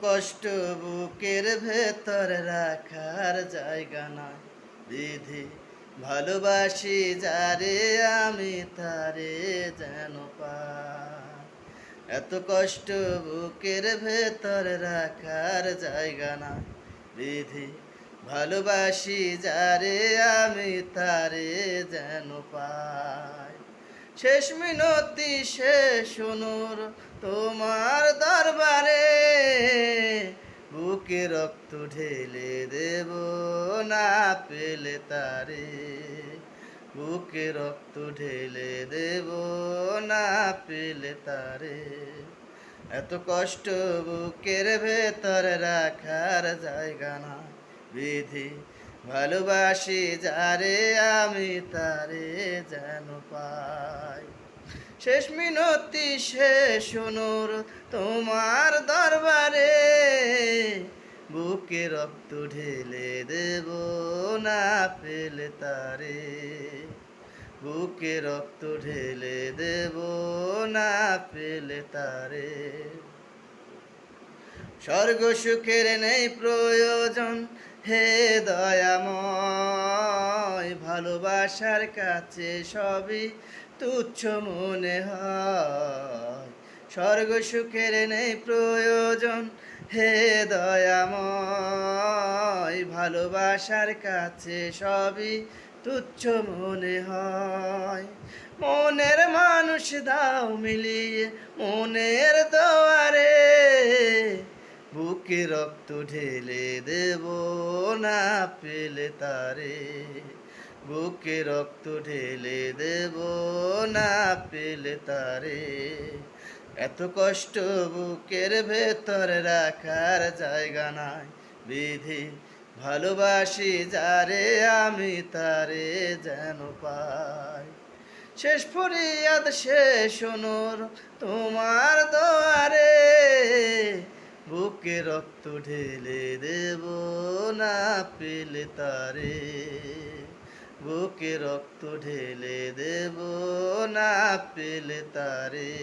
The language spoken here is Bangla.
কষ্ট বুকের ভেতর রাখার জায়গা না বিধি ভালোবাসি যারে আমি তারে যেন পাই। এত কষ্ট বুকের ভেতর রাখার জায়গা না বিধি ভালোবাসি যারে আমি তারে যেন পাই। শেষ মিনতি শেষ অনুর তোমার দরবারে বুকে রক্ত ঢেলে দেব না পেলে তারে, বুকে রক্ত ঢেলে দেব না পেলে তারে। এত কষ্ট বুকের ভেতর রাখার জায়গা না বিধি ভালোবাসি যারে আমি তারে যেন পাই। শেষ মিনতি শেষ অনুরোধ তোমার দরবারে বুকে রক্ত ঢেলে দেব না পেলে তারে, বুকে রক্ত ঢেলে দেব না পেলে তারে। স্বর্গ সুখের নেই প্রয়োজন হে দয়াময়, ভালোবাসার কাছে সবই তুচ্ছ মনে হয়। স্বর্গ সুখের নেই প্রয়োজন হে দয়াময়, ভালোবাসার কাছে সবই তুচ্ছ মনে হয়। মনের মানুষ দাও মিলিয়ে মনের দোয়ারে বুকে রক্ত ঢেলে দেব না পেলে তারে, বুকে রক্ত ঢেলে দেব না পেলে তারে। এত কষ্ট বুকের ভেতর রাখার জায়গা নাই বিধি ভালোবাসি যারে আমি তারে যেন পাই। শেষ ফরিয়াদ শেষ অনুর তোমার দোয়ারে বুকে রক্ত ঢেলে দেব না পেলে তারে, বুকে রক্ত ঢেলে দেব না পেলে তারে।